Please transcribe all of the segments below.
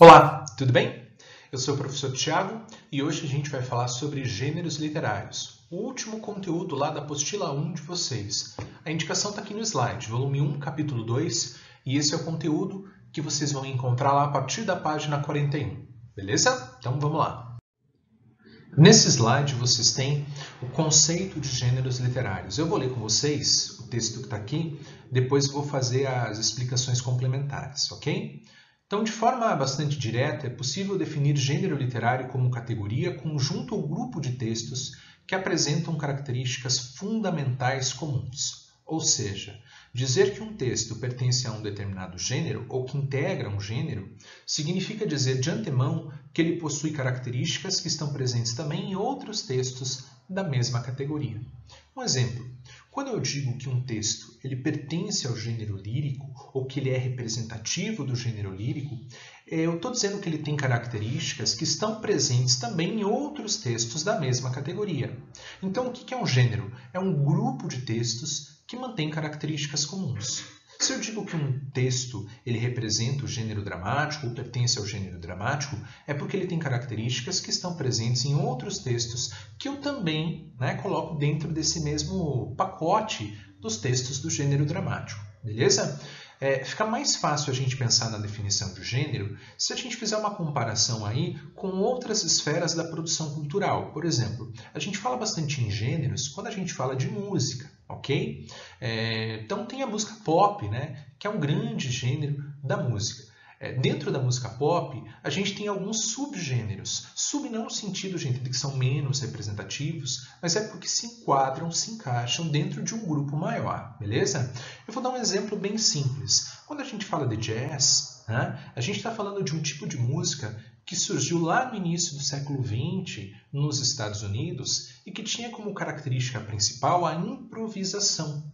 Olá, tudo bem? Eu sou o professor Tiago e hoje a gente vai falar sobre gêneros literários, o último conteúdo lá da apostila 1 de vocês. A indicação está aqui no slide, volume 1, capítulo 2, e esse é o conteúdo que vocês vão encontrar lá a partir da página 41, beleza? Então vamos lá. Nesse slide vocês têm o conceito de gêneros literários. Eu vou ler com vocês o texto que está aqui, depois vou fazer as explicações complementares, ok? Então, de forma bastante direta, é possível definir gênero literário como categoria, conjunto ou grupo de textos que apresentam características fundamentais comuns. Ou seja, dizer que um texto pertence a um determinado gênero ou que integra um gênero significa dizer de antemão que ele possui características que estão presentes também em outros textos da mesma categoria. Um exemplo. Quando eu digo que um texto ele pertence ao gênero lírico ou que ele é representativo do gênero lírico, eu estou dizendo que ele tem características que estão presentes também em outros textos da mesma categoria. Então, o que é um gênero? É um grupo de textos que mantém características comuns. Se eu digo que um texto ele representa o gênero dramático ou pertence ao gênero dramático, é porque ele tem características que estão presentes em outros textos que eu também coloco dentro desse mesmo pacote dos textos do gênero dramático, beleza? Fica mais fácil a gente pensar na definição de gênero se a gente fizer uma comparação aí com outras esferas da produção cultural. Por exemplo, a gente fala bastante em gêneros quando a gente fala de música, ok? Então tem a música pop, que é um grande gênero da música. Dentro da música pop, a gente tem alguns subgêneros. Sub não no sentido, gente, de que são menos representativos, mas é porque se enquadram, se encaixam dentro de um grupo maior, beleza? Eu vou dar um exemplo bem simples. Quando a gente fala de jazz, a gente está falando de um tipo de música que surgiu lá no início do século XX nos Estados Unidos e que tinha como característica principal a improvisação.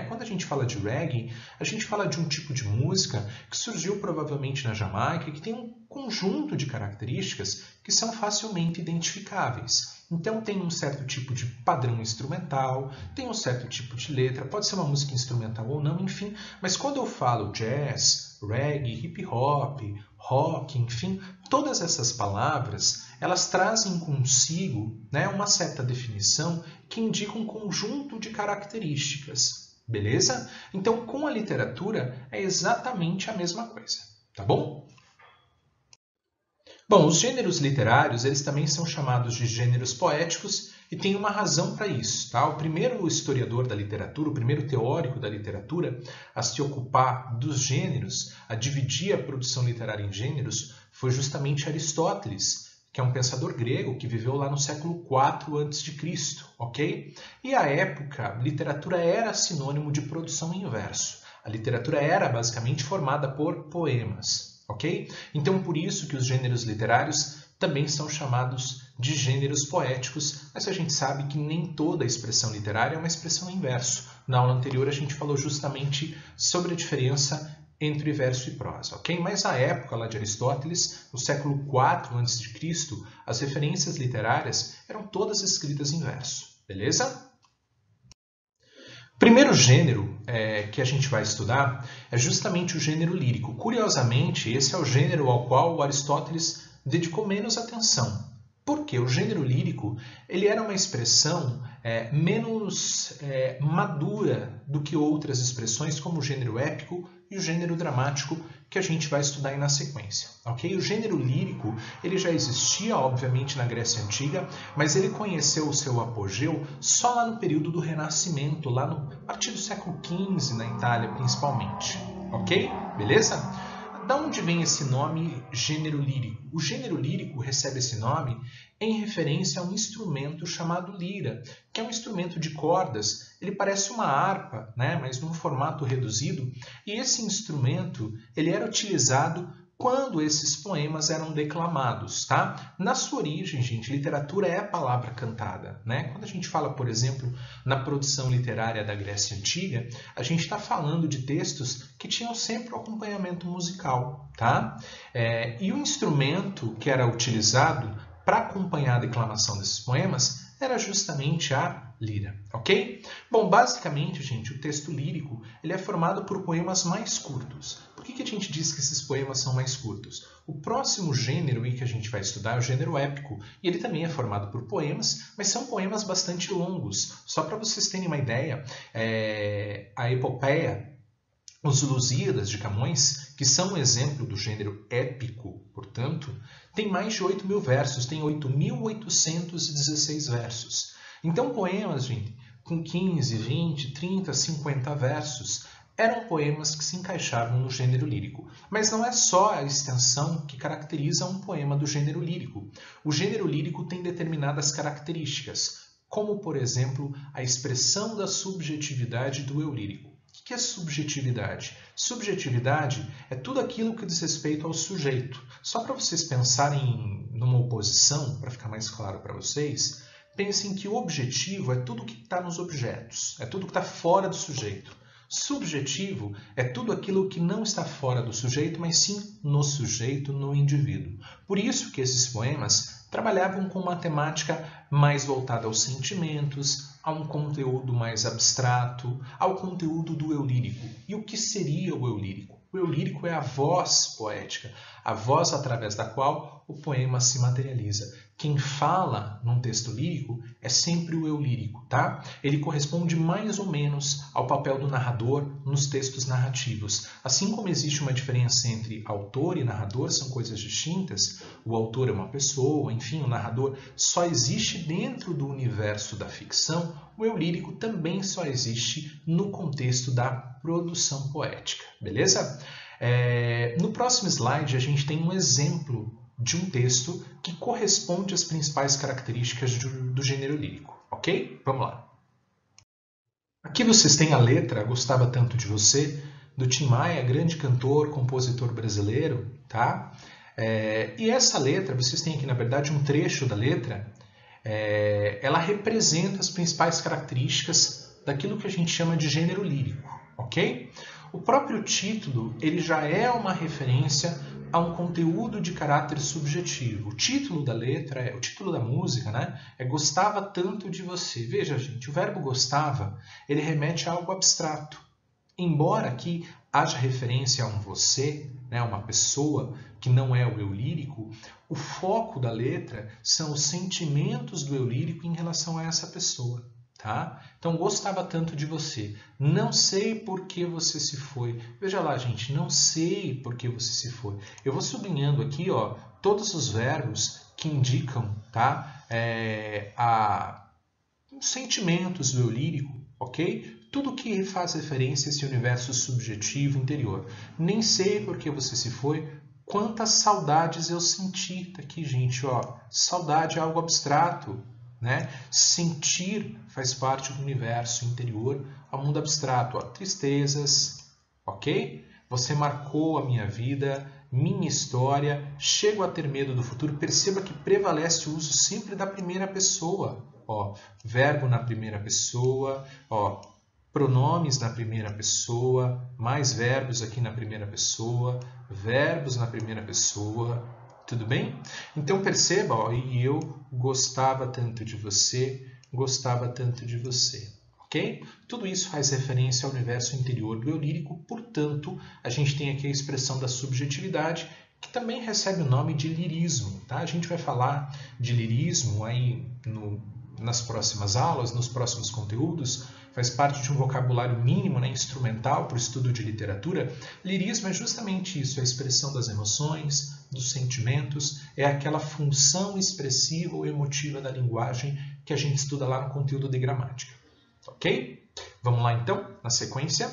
Quando a gente fala de reggae, a gente fala de um tipo de música que surgiu provavelmente na Jamaica e que tem um conjunto de características que são facilmente identificáveis. Então tem um certo tipo de padrão instrumental, tem um certo tipo de letra, pode ser uma música instrumental ou não, enfim. Mas quando eu falo jazz, reggae, hip hop, rock, enfim, todas essas palavras, elas trazem consigo uma certa definição que indica um conjunto de características. Beleza? Então, com a literatura, é exatamente a mesma coisa. Tá bom? Bom, os gêneros literários, eles também são chamados de gêneros poéticos e tem uma razão para isso. Tá? O primeiro historiador da literatura, o primeiro teórico da literatura a se ocupar dos gêneros, a dividir a produção literária em gêneros, foi justamente Aristóteles, que é um pensador grego que viveu lá no século IV a.C., ok? E à época, literatura era sinônimo de produção em verso. A literatura era basicamente formada por poemas, ok? Então, por isso que os gêneros literários também são chamados de gêneros poéticos, mas a gente sabe que nem toda expressão literária é uma expressão em verso. Na aula anterior, a gente falou justamente sobre a diferença entre verso e prosa, ok? Mas à época lá de Aristóteles, no século IV a.C., as referências literárias eram todas escritas em verso, beleza? O primeiro gênero que a gente vai estudar é justamente o gênero lírico. Curiosamente, esse é o gênero ao qual Aristóteles dedicou menos atenção. Porque o gênero lírico ele era uma expressão menos madura do que outras expressões, como o gênero épico e o gênero dramático, que a gente vai estudar aí na sequência. Okay? O gênero lírico ele já existia, obviamente, na Grécia Antiga, mas ele conheceu o seu apogeu só lá no período do Renascimento, lá a partir do século XV, na Itália, principalmente. Ok? Beleza? Da onde vem esse nome gênero lírico? O gênero lírico recebe esse nome em referência a um instrumento chamado lira, que é um instrumento de cordas. Ele parece uma harpa, mas num formato reduzido. E esse instrumento ele era utilizado quando esses poemas eram declamados, tá? Na sua origem, gente, literatura é a palavra cantada, Quando a gente fala, por exemplo, na produção literária da Grécia Antiga, a gente está falando de textos que tinham sempre o acompanhamento musical, tá? E o instrumento que era utilizado para acompanhar a declamação desses poemas era justamente a lira, ok? Bom, basicamente, gente, o texto lírico ele é formado por poemas mais curtos, por que a gente diz que esses poemas são mais curtos? O próximo gênero que a gente vai estudar é o gênero épico, e ele também é formado por poemas, mas são poemas bastante longos. Só para vocês terem uma ideia, a epopeia, os Lusíadas de Camões, que são um exemplo do gênero épico, portanto, tem mais de 8.000 versos, tem 8.816 versos. Então, poemas, gente, com 15, 20, 30, 50 versos, eram poemas que se encaixavam no gênero lírico. Mas não é só a extensão que caracteriza um poema do gênero lírico. O gênero lírico tem determinadas características, como, por exemplo, a expressão da subjetividade do eu lírico. O que é subjetividade? Subjetividade é tudo aquilo que diz respeito ao sujeito. Só para vocês pensarem numa oposição, para ficar mais claro para vocês, pensem que o objetivo é tudo que está nos objetos, é tudo que está fora do sujeito. Subjetivo é tudo aquilo que não está fora do sujeito, mas sim no sujeito, no indivíduo. Por isso que esses poemas trabalhavam com uma temática mais voltada aos sentimentos, a um conteúdo mais abstrato, ao conteúdo do eu lírico. E o que seria o eu lírico? O eu lírico é a voz poética, a voz através da qual o poema se materializa. Quem fala num texto lírico é sempre o eu lírico, tá? Ele corresponde mais ou menos ao papel do narrador nos textos narrativos. Assim como existe uma diferença entre autor e narrador, são coisas distintas, o autor é uma pessoa, enfim, o narrador só existe dentro do universo da ficção, o eu lírico também só existe no contexto da produção poética, beleza? No próximo slide a gente tem um exemplo de um texto que corresponde às principais características do gênero lírico, ok? Vamos lá. Aqui vocês têm a letra Gostava Tanto de Você, do Tim Maia, grande cantor, compositor brasileiro, tá? E essa letra, vocês têm aqui na verdade um trecho da letra, ela representa as principais características daquilo que a gente chama de gênero lírico, ok? O próprio título, ele já é uma referência a um conteúdo de caráter subjetivo. O título da letra, o título da música, né, é Gostava Tanto de Você. Veja, gente, o verbo gostava, ele remete a algo abstrato. Embora aqui haja referência a um você, né, uma pessoa que não é o eu lírico, o foco da letra são os sentimentos do eu lírico em relação a essa pessoa. Tá? Então, gostava tanto de você. Não sei por que você se foi. Veja lá, gente, não sei por que você se foi. Eu vou sublinhando aqui, ó, todos os verbos que indicam, tá, os sentimentos do eu lírico, ok? Tudo que faz referência a esse universo subjetivo interior. Nem sei por que você se foi. Quantas saudades eu senti. Tá aqui, gente, ó. Saudade é algo abstrato. Né? Sentir faz parte do universo interior ao mundo abstrato. Ó. Tristezas, ok? Você marcou a minha vida, minha história, chego a ter medo do futuro. Perceba que prevalece o uso sempre da primeira pessoa. Ó, verbo na primeira pessoa, ó, pronomes na primeira pessoa, mais verbos aqui na primeira pessoa, verbos na primeira pessoa. Tudo bem? Então perceba, ó, e eu gostava tanto de você, gostava tanto de você, ok? Tudo isso faz referência ao universo interior do eu lírico, portanto, a gente tem aqui a expressão da subjetividade, que também recebe o nome de lirismo, tá? A gente vai falar de lirismo aí nas próximas aulas, nos próximos conteúdos, faz parte de um vocabulário mínimo, né, instrumental para o estudo de literatura. Lirismo é justamente isso, é a expressão das emoções, dos sentimentos, é aquela função expressiva ou emotiva da linguagem que a gente estuda lá no conteúdo de gramática. Ok? Vamos lá então, na sequência.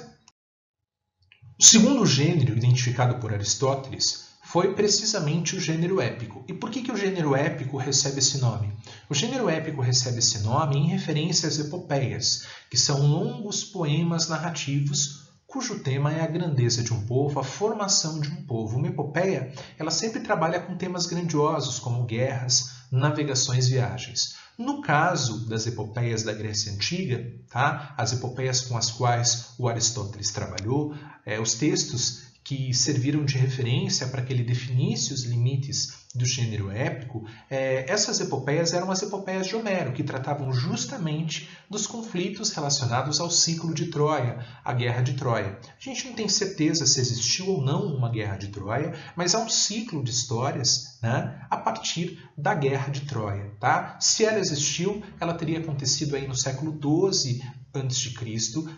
O segundo gênero identificado por Aristóteles foi precisamente o gênero épico. E por que o gênero épico recebe esse nome? O gênero épico recebe esse nome em referência às epopeias, que são longos poemas narrativos cujo tema é a grandeza de um povo, a formação de um povo. Uma epopeia, ela sempre trabalha com temas grandiosos, como guerras, navegações, viagens. No caso das epopeias da Grécia Antiga, tá? As epopeias com as quais o Aristóteles trabalhou, os textos que serviram de referência para que ele definisse os limites do gênero épico, essas epopeias eram as epopeias de Homero, que tratavam justamente dos conflitos relacionados ao ciclo de Troia, a Guerra de Troia. A gente não tem certeza se existiu ou não uma Guerra de Troia, mas há um ciclo de histórias, né, a partir da Guerra de Troia. Tá? Se ela existiu, ela teria acontecido aí no século XII a.C.,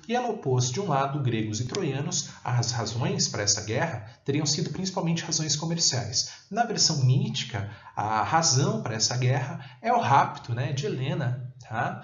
e ela opôs, de um lado, gregos e troianos. As razões para essa guerra teriam sido principalmente razões comerciais. Na versão mítica, a razão para essa guerra é o rapto, né, de Helena, tá?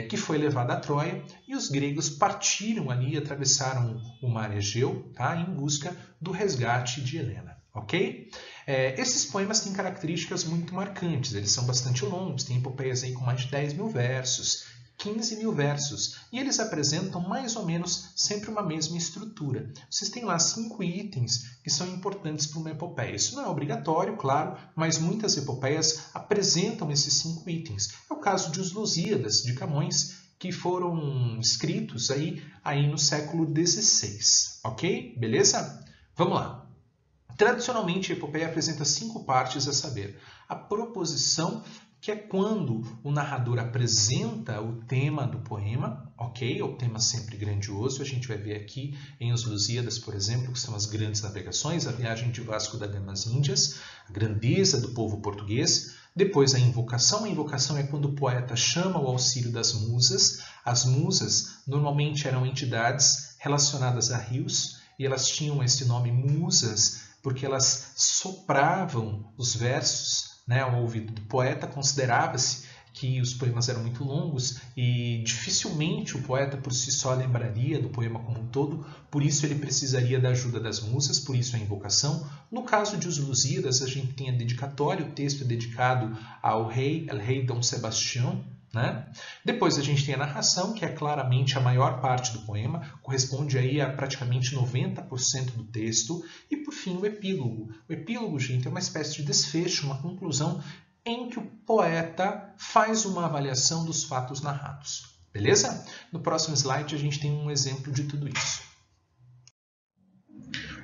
Que foi levada a Troia, e os gregos partiram ali, atravessaram o mar Egeu, tá? Em busca do resgate de Helena. Ok? Esses poemas têm características muito marcantes, eles são bastante longos, tem epopeias aí com mais de 10.000 versos, 15.000 versos, e eles apresentam mais ou menos sempre uma mesma estrutura. Vocês têm lá 5 itens que são importantes para uma epopeia. Isso não é obrigatório, claro, mas muitas epopeias apresentam esses 5 itens. É o caso de Os Lusíadas, de Camões, que foram escritos aí no século XVI. Ok? Beleza? Vamos lá. Tradicionalmente, a epopeia apresenta 5 partes, a saber, a proposição, que é quando o narrador apresenta o tema do poema, ok? É o tema sempre grandioso. A gente vai ver aqui em Os Lusíadas, por exemplo, que são as grandes navegações, a viagem de Vasco da Gama às Índias, a grandeza do povo português. Depois a invocação. A invocação é quando o poeta chama o auxílio das musas. As musas normalmente eram entidades relacionadas a rios, e elas tinham esse nome musas porque elas sopravam os versos, né, ao ouvido do poeta. Considerava-se que os poemas eram muito longos e dificilmente o poeta por si só lembraria do poema como um todo, por isso ele precisaria da ajuda das musas, por isso a invocação. No caso de Os Lusíadas, a gente tem a dedicatória, o texto é dedicado ao rei, El Rei Dom Sebastião, né? Depois a gente tem a narração, que é claramente a maior parte do poema, corresponde aí a praticamente 90% do texto, e por fim o epílogo. O epílogo, gente, é uma espécie de desfecho, uma conclusão em que o poeta faz uma avaliação dos fatos narrados. Beleza? No próximo slide a gente tem um exemplo de tudo isso.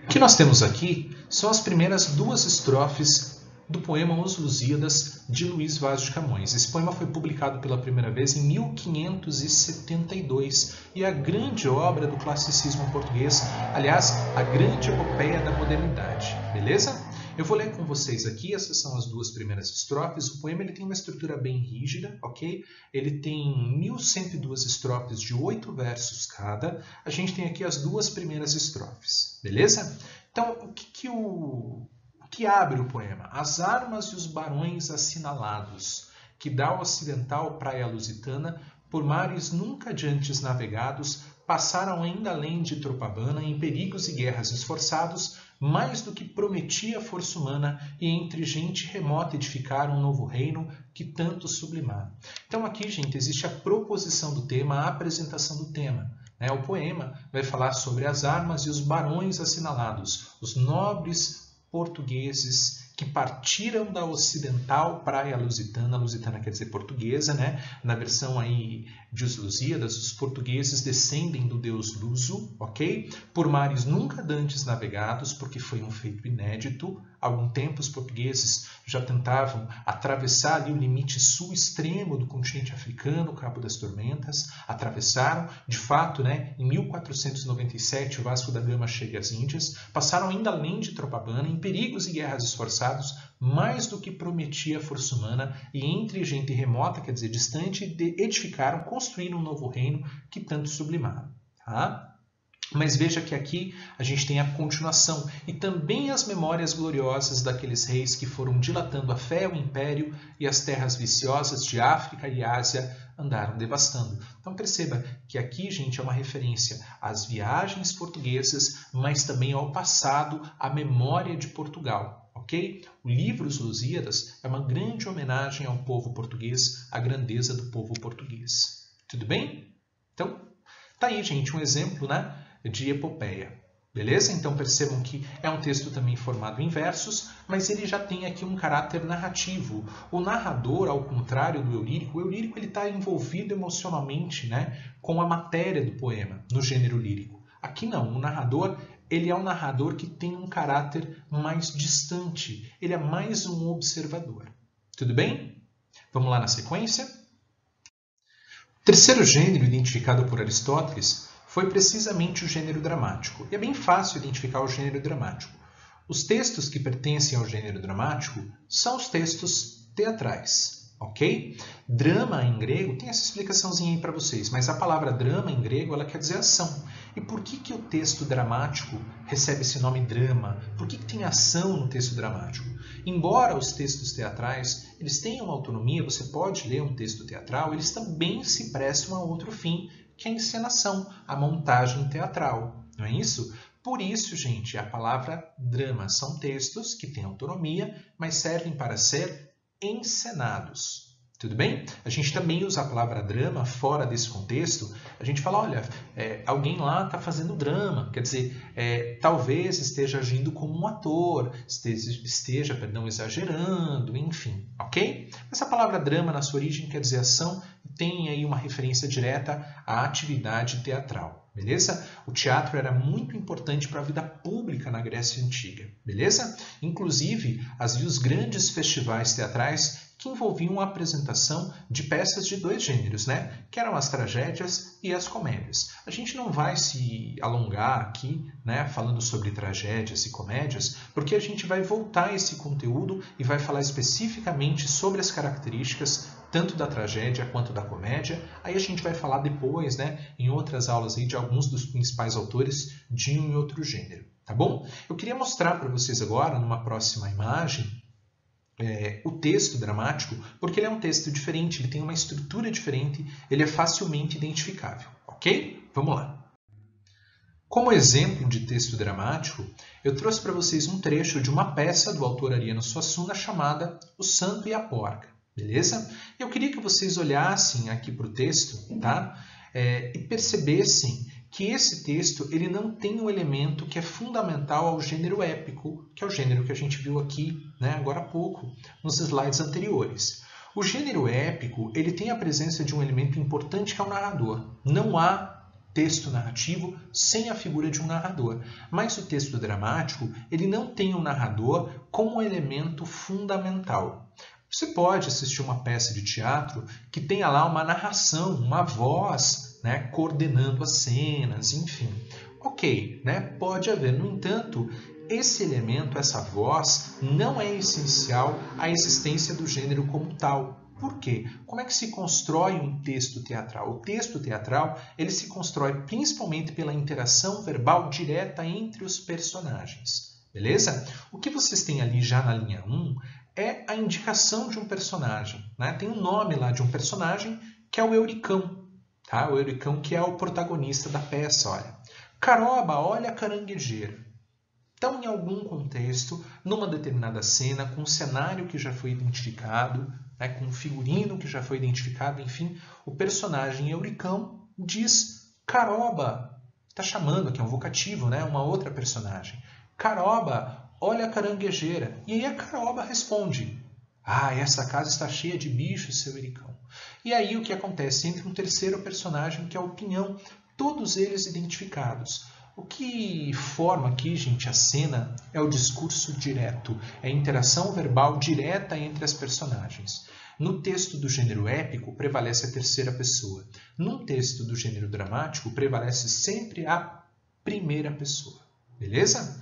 O que nós temos aqui são as primeiras 2 estrofes do poema Os Lusíadas, de Luís Vaz de Camões. Esse poema foi publicado pela primeira vez em 1572 e é a grande obra do classicismo português, aliás, a grande epopeia da modernidade. Beleza? Eu vou ler com vocês aqui, essas são as 2 primeiras estrofes. O poema ele tem uma estrutura bem rígida, ok? Ele tem 1.102 estrofes de 8 versos cada. A gente tem aqui as 2 primeiras estrofes, beleza? Então, o que abre o poema? As armas e os barões assinalados, que da ocidental praia lusitana, por mares nunca dantes navegados, passaram ainda além de Tropabana, em perigos e guerras esforçados, mais do que prometia a força humana, e entre gente remota edificaram um novo reino que tanto sublimar. Então aqui, gente, existe a proposição do tema, a apresentação do tema. O poema vai falar sobre as armas e os barões assinalados, os nobres portugueses que partiram da ocidental praia lusitana. Lusitana quer dizer portuguesa, né? Na versão aí de Os Lusíadas, os portugueses descendem do deus Luso, ok? Por mares nunca dantes navegados, porque foi um feito inédito. Há algum tempo os portugueses já tentavam atravessar ali o limite sul extremo do continente africano, o Cabo das Tormentas. Atravessaram, de fato, né? Em 1497 o Vasco da Gama chega às Índias. Passaram ainda além de Tropabana, em perigos e guerras esforçados, mais do que prometia a força humana, e entre gente remota, quer dizer, distante, edificaram, construíram um novo reino que tanto sublimaram. Tá? Mas veja que aqui a gente tem a continuação e também as memórias gloriosas daqueles reis que foram dilatando a fé, o império e as terras viciosas de África e Ásia andaram devastando. Então perceba que aqui, gente, é uma referência às viagens portuguesas, mas também ao passado, à memória de Portugal. Ok? O livro Os Lusíadas é uma grande homenagem ao povo português, à grandeza do povo português. Tudo bem? Então, tá aí, gente, um exemplo, né, de epopeia. Beleza? Então percebam que é um texto também formado em versos, mas ele já tem aqui um caráter narrativo. O narrador, ao contrário do o Eurírico está envolvido emocionalmente, né, com a matéria do poema, no gênero lírico. Aqui não, o narrador ele é um narrador que tem um caráter mais distante, ele é mais um observador. Tudo bem? Vamos lá na sequência? O terceiro gênero identificado por Aristóteles foi precisamente o gênero dramático. E é bem fácil identificar o gênero dramático. Os textos que pertencem ao gênero dramático são os textos teatrais, ok? Drama em grego, tem essa explicaçãozinha aí para vocês, mas a palavra drama em grego ela quer dizer ação. E por que o texto dramático recebe esse nome drama? Por que tem ação no texto dramático? Embora os textos teatrais eles tenham autonomia, você pode ler um texto teatral, eles também se prestam a outro fim, que é a encenação, a montagem teatral, não é isso? Por isso, gente, a palavra drama são textos que têm autonomia, mas servem para ser encenados. Tudo bem? A gente também usa a palavra drama fora desse contexto. A gente fala, olha, alguém lá está fazendo drama. Quer dizer, talvez esteja agindo como um ator, esteja exagerando, enfim, ok? Essa palavra drama, na sua origem, quer dizer ação, tem aí uma referência direta à atividade teatral. Beleza? O teatro era muito importante para a vida pública na Grécia Antiga. Beleza? Inclusive, havia os grandes festivais teatrais que envolviam a apresentação de peças de dois gêneros, né? Que eram as tragédias e as comédias. A gente não vai se alongar aqui, né, falando sobre tragédias e comédias, porque a gente vai voltar a esse conteúdo e vai falar especificamente sobre as características tanto da tragédia quanto da comédia. Aí a gente vai falar depois, né, em outras aulas aí, de alguns dos principais autores de um e outro gênero, tá bom? Eu queria mostrar para vocês agora, numa próxima imagem, o texto dramático, porque ele é um texto diferente, ele tem uma estrutura diferente, ele é facilmente identificável, ok? Vamos lá. Como exemplo de texto dramático, eu trouxe para vocês um trecho de uma peça do autor Ariano Suassuna chamada O Santo e a Porca, beleza? Eu queria que vocês olhassem aqui para o texto, tá? E percebessem que esse texto ele não tem um elemento que é fundamental ao gênero épico, que é o gênero que a gente viu aqui, né, agora há pouco, nos slides anteriores. O gênero épico ele tem a presença de um elemento importante que é o narrador. Não há texto narrativo sem a figura de um narrador. Mas o texto dramático ele não tem o narrador como elemento fundamental. Você pode assistir uma peça de teatro que tenha lá uma narração, uma voz, né, coordenando as cenas, enfim. Ok, né, pode haver. No entanto, esse elemento, essa voz, não é essencial à existência do gênero como tal. Por quê? Como é que se constrói um texto teatral? O texto teatral ele se constrói principalmente pela interação verbal direta entre os personagens. Beleza? O que vocês têm ali já na linha 1 é a indicação de um personagem, né? Tem um nome lá de um personagem que é o Euricão. Tá? O Euricão que é o protagonista da peça. Olha. Caroba, olha a caranguejeira. Então, em algum contexto, numa determinada cena, com um cenário que já foi identificado, né, com um figurino que já foi identificado, enfim, o personagem Euricão diz Caroba. Está chamando aqui, é um vocativo, né, uma outra personagem. Caroba, olha a caranguejeira. E aí a Caroba responde, essa casa está cheia de bichos, seu Euricão. E aí o que acontece? Entra um terceiro personagem que é o Pinhão, todos eles identificados. O que forma aqui, gente, a cena é o discurso direto, é a interação verbal direta entre as personagens. No texto do gênero épico, prevalece a terceira pessoa. No texto do gênero dramático, prevalece sempre a primeira pessoa. Beleza?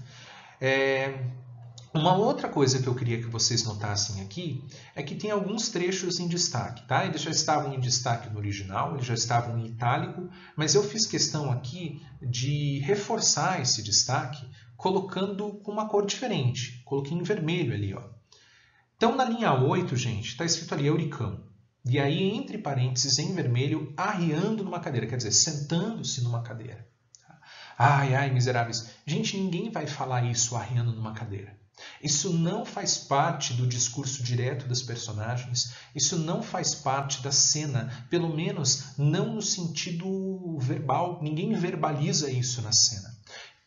Uma outra coisa que eu queria que vocês notassem aqui é que tem alguns trechos em destaque, tá? Eles já estavam em destaque no original, eles já estavam em itálico, mas eu fiz questão aqui de reforçar esse destaque colocando com uma cor diferente. Coloquei em vermelho ali, ó. Então, na linha 8, gente, está escrito ali Euricão. E aí, entre parênteses, em vermelho, arriando numa cadeira, quer dizer, sentando-se numa cadeira. Ai, miseráveis. Gente, ninguém vai falar isso arriando numa cadeira. Isso não faz parte do discurso direto das personagens, isso não faz parte da cena, pelo menos não no sentido verbal, ninguém verbaliza isso na cena.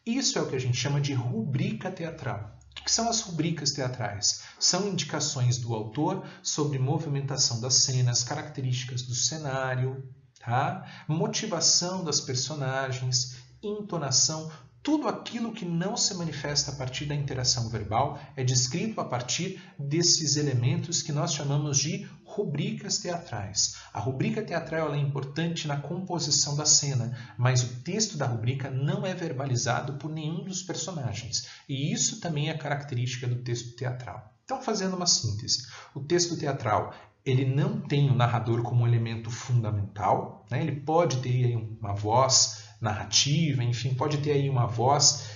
Isso é o que a gente chama de rubrica teatral. O que são as rubricas teatrais? São indicações do autor sobre movimentação das cenas, características do cenário, tá? Motivação das personagens, entonação, Tudo aquilo que não se manifesta a partir da interação verbal é descrito a partir desses elementos que nós chamamos de rubricas teatrais. A rubrica teatral ela é importante na composição da cena, mas o texto da rubrica não é verbalizado por nenhum dos personagens. E isso também é característica do texto teatral. Então, fazendo uma síntese, o texto teatral ele não tem o narrador como um elemento fundamental, né? Ele pode ter aí uma voz narrativa, enfim, pode ter aí uma voz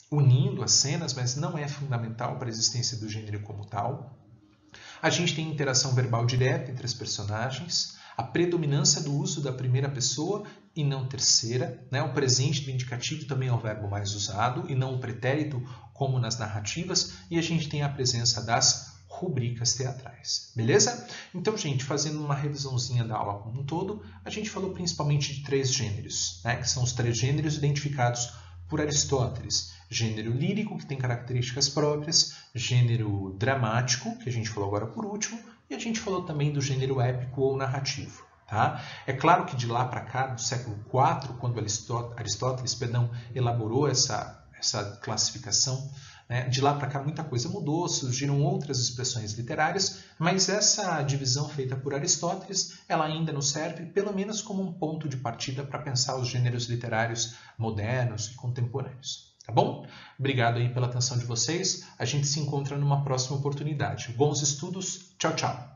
unindo as cenas, mas não é fundamental para a existência do gênero como tal. A gente tem interação verbal direta entre os personagens, a predominância do uso da primeira pessoa e não terceira, né? O presente do indicativo também é o verbo mais usado e não o pretérito, como nas narrativas, e a gente tem a presença das rubricas teatrais, beleza? Então, gente, fazendo uma revisãozinha da aula como um todo, a gente falou principalmente de 3 gêneros, né? Que são os 3 gêneros identificados por Aristóteles. Gênero lírico, que tem características próprias, gênero dramático, que a gente falou agora por último, e a gente falou também do gênero épico ou narrativo. Tá? É claro que de lá para cá, do século IV, quando Aristóteles elaborou essa classificação, né, de lá para cá muita coisa mudou, surgiram outras expressões literárias, mas essa divisão feita por Aristóteles, ela ainda nos serve pelo menos como um ponto de partida para pensar os gêneros literários modernos e contemporâneos. Tá bom? Obrigado aí pela atenção de vocês. A gente se encontra numa próxima oportunidade. Bons estudos. Tchau, tchau.